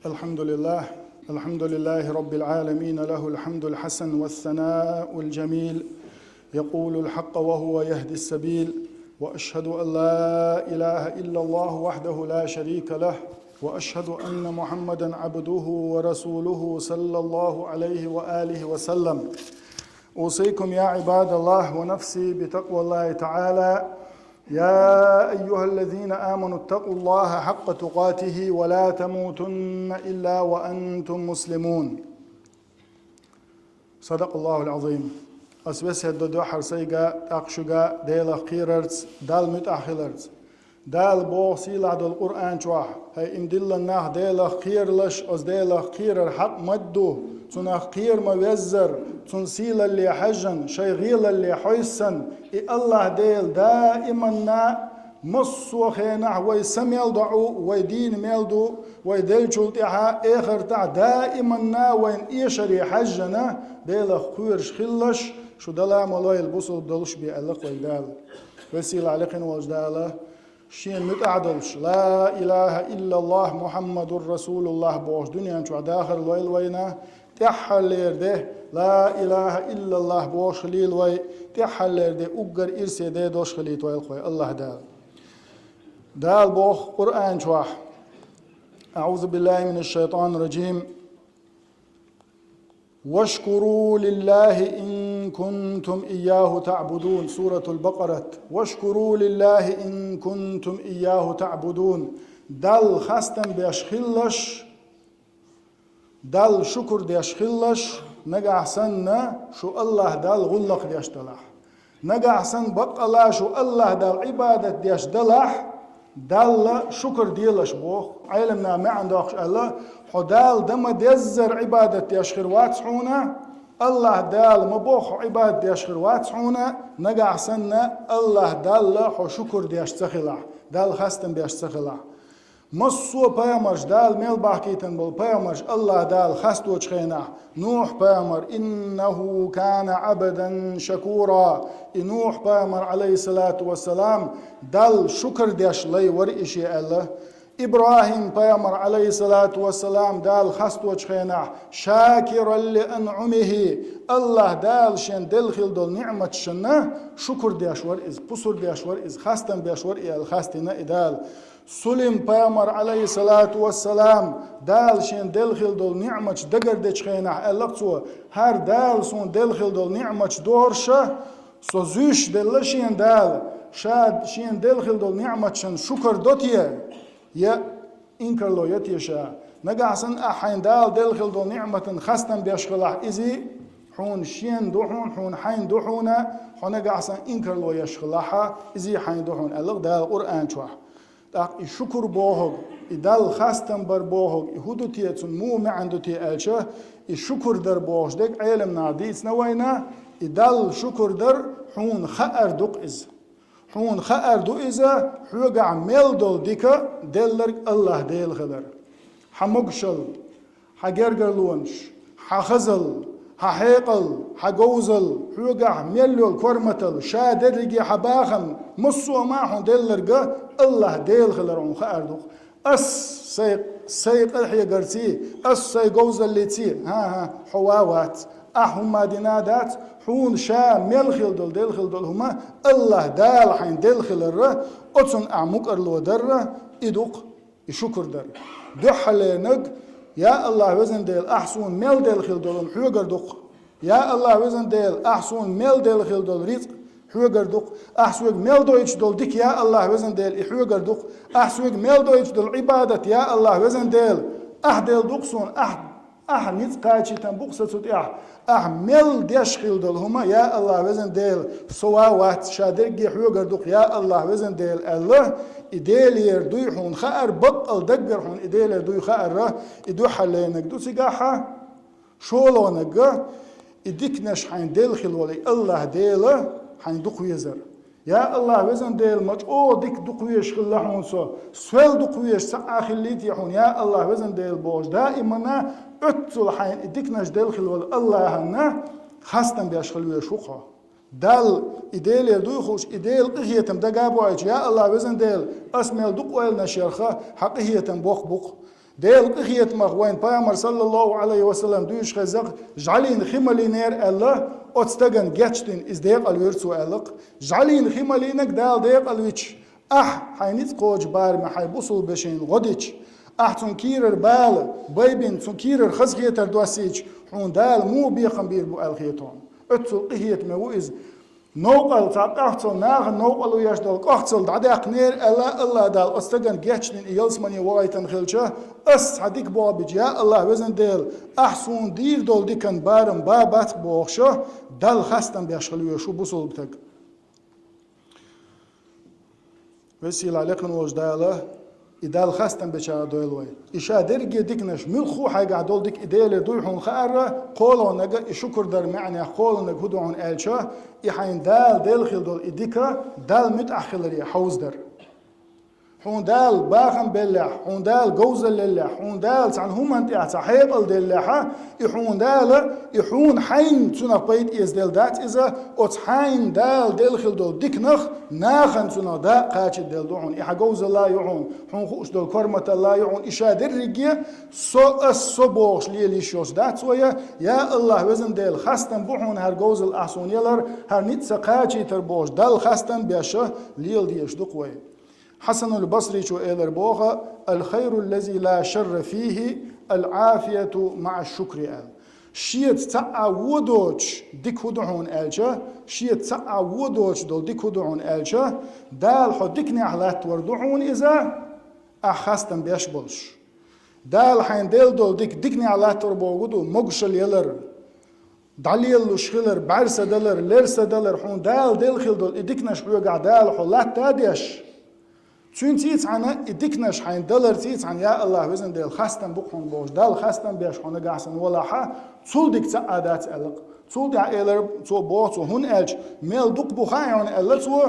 الحمد لله رب العالمين، له الحمد الحسن والثناء الجميل، يقول الحق وهو يهدي السبيل، وأشهد أن لا إله إلا الله وحده لا شريك له، وأشهد أن محمدا عبده ورسوله صلى الله عليه وآله وسلم. أوصيكم يا عباد الله ونفسي بتقوى الله تعالى. يا أيها الذين آمنوا اتقوا الله حق تقاته ولا تموتن إلا وأنتم مسلمون. صدق الله العظيم. أسبس هدو حرسيقا أقشقا ديل خيررز دال متأخلرز دال بوصيل عد القرآن شواح هاي إن دل الناه ديل خيرلش أز ديل خيرر حق مدو تون خير موزر تون سيل اللي حجن شيغيل اللي حيسن الله ديل دائما نا مصو خينح ويسميل دعو ويدين ميلدو ويدل شلتها آخر تاع دائما نا وين إيشري حجنا ديل خير شخلش شو دلا ملاي البصل دلش بيعلق ويدال وسيل عليقن وجداله شين متعدلش لا إله إلا الله محمد رسول الله بوش دنيا شو داخل ويل وينا تحلير ده لا إله إلا الله بوش خليل وي تحلير ده أجر إرسي ده دوش خليل ويل خوي الله دال بوخ قرآن شواح. أعوذ بالله من الشيطان الرجيم. واشكروا لله إن كنتم إياه تعبدون. سورة البقرة. واشكروا لله إن كنتم إياه تعبدون. دل خستن بيشخلش دل شكر ديشخلش نجا حسن شو الله دل غلق ديشتلح نجا حسن بق الله شو الله دل عبادة ديشدلح دل شكر ديلش بوخ علمنا ما عندكش الله حدال دم ديزر عبادة يشخر واتسعونا الله دال مبوخ عبادة يشخر واتسعونا نجا حسن الله دل حو شكر ديشتخلح دل خستن ديشتخلح مصو بيامرش دال ميل باكيتن بل بيامرش الله دال خستو تشخينا نوح بيامر إنه كان عبدا شكورا. نوح بيامر عليه الصلاة والسلام دال شكر ديش لي ورئيشي الله. إبراهيم بيامر عليه الصلاة والسلام دال خستو تشخينا شاكرا لأنعمه الله دال شن دلخل دل نعمة شنه شكر ديش ورئيز بصر ديش ورئيز خستن ديش ورئي الخستنا إدال. سلم بيامر عليه الصلاة والسلام دال شين دلخل دول نعمة دقر ديش خينح اللقصو هر دال سون دلخل دول نعمة دورشة سوزوش دلشين دال شاد شين دلخل دول نعمة شن شكر دوتيه يا إنكر لو يتيشا نقعسن أحين دال دلخل دول نعمة خستن بيشخلح إزي حون شين دوحون حون حين دوحونا حونقعسن إنكر لو يشخلحها إزي حين دوحون اللق دال قرآن شوح الشكر بوهج إدال خاستن بر بوهج يهودو تيتون مو ما عنده تيالشه الشكر در بوهج دك علم ناديس نوينا إدال شكر در حون خأر دق إز حون خأر دق إذا حوجع ميل دول ديكا دلر الله ديل خلر حمقشل حجرجر لونش حخزل ححيقل حجوزل حوجع ميلول كورمتل شادر لجي حباخم مصو معهم دلرجا الله ديل خلرون خاردوق أس سيق الحيا قرسي أس سيجوزل لتي ها حواوات أحهم دينادات حون شا ميل خل دل خل هما الله دال حين دل خلر أتصن أعمق أرلو در إدوق يشكر در دحل نج يا الله وزن ديل أحسون ميل ديل خل دل حوجر دوق يا الله وزن ديل أحسون ميل ديل خل دل رزق حوجر دوق أحسوق ميل دويتش دل ديك يا الله وزن ديل حوجر دوق أحسوق ميل دويتش دل عبادة يا الله وزن ديل ديل دوقسون نيت قايتشي تنبوقسة سود ميل ديش خل دل هما يا الله وزن ديل سواوات شادرجي حوجر دوق يا الله وزن ديل الله إديل يردوي حون خأر بطل دقر حون إديل يردوي خأر إدو حلينك دو سيقاحة شولونك إديكنش حين ديل خلولي الله ديل حين دقويزر يا الله وزن ديل مجعو ديك دقويش خلحون سوال دقويش سعى خليتي حون يا الله وزن ديل بوش دائما أتل حين إديكنش ديل خلولي الله هنا خاستن بيش خلوية شوخة دال إديل يردوي خوش إديل قهيتم دقابو عيش يا الله وزن ديل أسميل دقويل نشيرخة حقهيتم بوخ ديل قخيت مغوين بامر صلى الله عليه وسلم دوش خزق جعلين خمالينير الله أتستغن جاتشتين إز ديق الويرسو ألق جعلين خمالينك دال ديق الويتش حينيت قوج بار ما حيبوصل بشين غديتش تنكيرر بال بيبين تنكيرر خزخيتر دواسيج حون دال مو بيخم بير بو الخيتون اتسل قهيت موئز نوقل تاقحتل ناغ نوقل ويشدل قحتل دعداق نير الله دال استغن جيتشنين يلسمني وايتن خلچه هديك بابج يا الله وزن ديل احسون دير دول ديكن بارم بابات بوخشه دال خستن بيشخلوه شو بوصل بتك وسيل عليكن وجداله إدال خستن بچا دويلوي إشا درجة ديكنش ملخو حاجة دول ديك إدالة دويحون خارة قولوا نجا شكر در معنى قولوا نج هدوعون ألشة إحين دال دل دول إديكا دال متأخلري حوز در حون دال باخم بالله حون دال جوز لله حون دال عن هم أنت أتحيط الدلها يحون دال يحون حين تنا بيت إز دل دات إذا أتحين دال دل دول ديكنخ ناخن تنا دا قاتش دل دعون إح جوز الله يعون حون خوش دول كرمة الله يعون إشادر رجية الصبوش ليلي شوش دات ويا يا الله وزن دل خستن بحون هر جوز الأحسن يلر هر نيت سقاتش تربوش دل خستن بيشه ليل ديش دقوي حسن البصري شو إلر بوغا الخير الذي لا شر فيه العافية مع الشكر آل شيت تعودوش ديك هدوعون آلشا شيت تعودوش دول ديك هدوعون آلشا دال حو ديكني أحلات وردوعون إذا أخستن بيشبلش دال حين دول ديكني أحلات وربوغدو مقشل يلر دليل وشخلر بعرسة دلر لرسة دلر حون دال خل دول إديكنش بيوغا دال حو لا تاديش چون تيت عنا إديكنش حين دلر تيت عن يا الله وزن ديل خستن بقون بوش دال خستن بيش خونه قاسن ولا حا تصول ديك تعادات ألق تصول دع إلر تو بو تو هون ألج ميل دوق بخايون ألا تو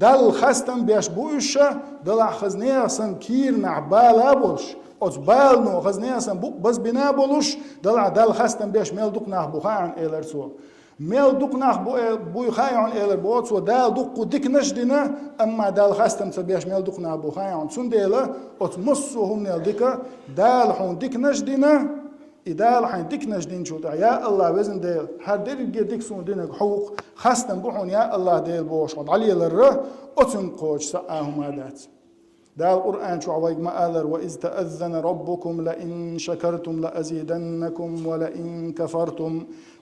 دال خستن بيش بوشة دل خزنية سن كير نعبالا بولش أتبال نو خزنية سن بوق بس بنا بولش دل خستن بيش ميل دوق نح بخايون ألر تو ميل دوق ناخ بوي خايون إلر بوت ودال دوق ديك نجدنا أما دال خاستم تبيش ميل دوق ناخ بو خايون سون ديلا أتمسوهم نيل ديكا دال حون ديك نجدنا إدال حين ديك نجدين شو يا الله وزن ديل هدير ديك سون دينك حقوق خاستم بوحون يا الله ديل بوش علي للره أتن قوش ساهم عادات دا القرآن شو عويق ما آذر وإذ تأذن ربكم لئن شكرتم لأزيدنكم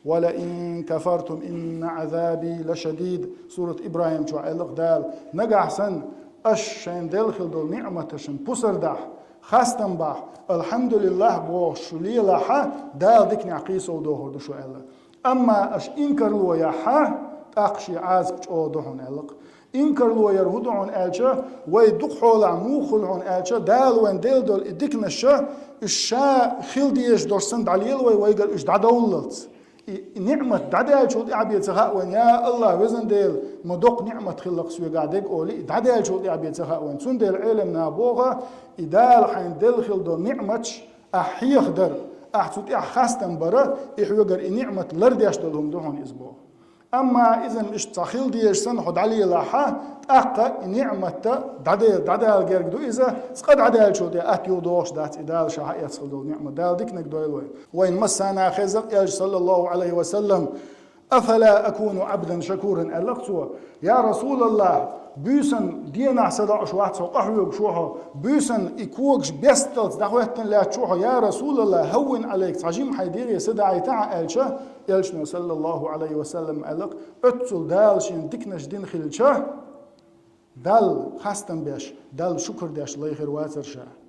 ولئن كفرتم إن عذابي لشديد سورة إبراهيم شو عيلق دال نقع سن أشين دل خلدول نعمة شن بسر دح خاستن باح الحمد لله بوش شو لي لحا دال ديك نعقيس ودوهر دو شو عيلق أما أش إنكر لو يحا تاقشي عازب شو دوهن عيلق إنكر لو يرهدون ألشة ويدق حول موخلون ألشة دال وين ديل دول إديكنا الشا خيل ديش دورسن دليل ويقال إيش دادولت نعمة دادال شو أبي تخاء وين يا الله وزن ديل مدق نعمة خلق سوي قاعدك أولي دادال شو أبي تخاء وين سون ديل علم نابوغا إدال حين ديل خيل دول نعمة أحيخ در أحسوت أحخاستن برا إحوجر نعمة لرديش دولهم دهون إسبوع أما إذا مش تخيل ديش سن حد علي لاحة أقا نعمة دادال جرق دو إذا سقد عدال شو دي أتيو دوش دات إدال شاء يدخل دو نعمة دال ديك نقدر وين مسنا خزق يا صلى الله عليه وسلم أفلا أكون عبدا شكورا ألقتوا يا رسول الله بيسن دينا صدع شوات وقحوك شوها بيسن إكوكش بيستلت دعوتن لا شوها يا رسول الله هون عليك تعجيم حيديري صدعي تاع ألشة يلشنا صلى الله عليه وسلم ألق أتسل دالشين ديكنش دين خلشة دال خاستن بيش دال شكر داش الله خير واتر شاه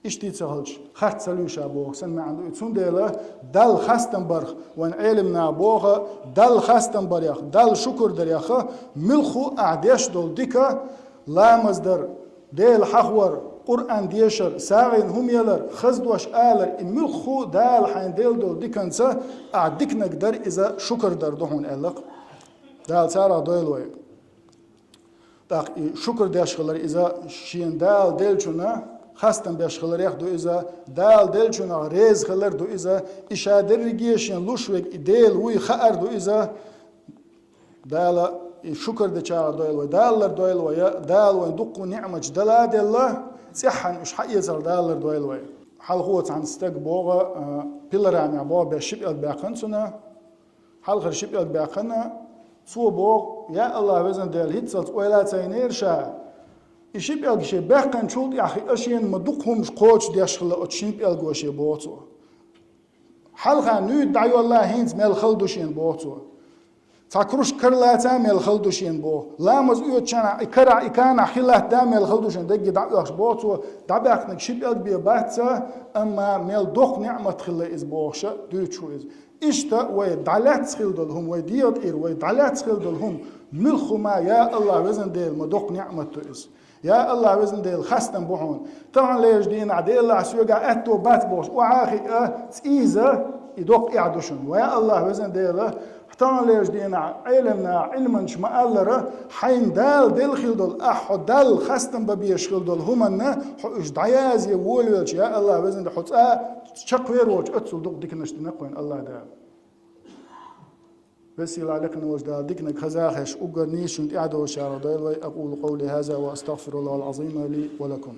إشتي تسهلش خرط سلوش أبوه سن ما عنده يتسون ديلا دال خاستن برخ وان علمنا أبوه دال خاستن بريخ دال شكر دريخ ملخو أعديش دول ديكا لا مصدر ديل حخور قرآن ديشر ساغين هم يلر خزدوش آلر ملخو دال حين ديل دول ديكنسا أعديك نقدر إذا شكر در دهون ألق دال سارة دويل ويك شكر داش خلر إذا شين دال ديل شنا خاستن بيش خلر ياخدو إذا دال ديل شنا ريز خلر دو إذا إشادر رجيشين لوشوك ديل وي خأر دو إذا دال شكر دچار دويل ودالر دويل ويا دال وين دقو نعمة دلا دلا تسحن إيش حق يزر دالر دويل وي حال خوت عن ستك بوغا بيلرام يا بوغا بشيب باقن سنة حال خر شيب باقن سو بوغ يا الله وزن ديال هيتسلت ولا تاينير شا يشيب الجشي باقن شول يا أخي أشين مدقهم قوتش دياشخل أتشيب الجوشي بوتو حال خان نود دعيو الله هينز مال خلدوشين بوتو تاكروش كرلاتا مال خلدوشين بو لامز يوتشانا إكرا إكانا خلات دا مال خلدوشين دقي دعيوش بوتو دعباقنك شيب الجبي باتسا أما مال دوق نعمة خلا إز بوخشا دوتشو إز إشتا ويدعلات خلدلهم ويديوت إير ويدعلات خلدلهم ملخو ما يا الله وزن ديل مدوق نعمة إز يا الله وزن ديل خستن بوحون طبعا ليش دينا عدي الله عسوغا أتو بات بوش وعاخي تسيزة يدوق إعدوشن ويا الله وزن ديل طبعا ليش دينا علمنا علما شما ألرا حين دال ديل خلدل أحو دال خستن ببيش خلدل همنا حوش دعياز يولوش يا الله وزن ديل حوش شقوير وش أتصل دوق ديك نشتنقوين الله دا بس يلا لكن وجدا ديكنا خزاخش أقر نيشون إعدو شارو ديل أقول قولي هذا وأستغفر الله العظيم لي ولكم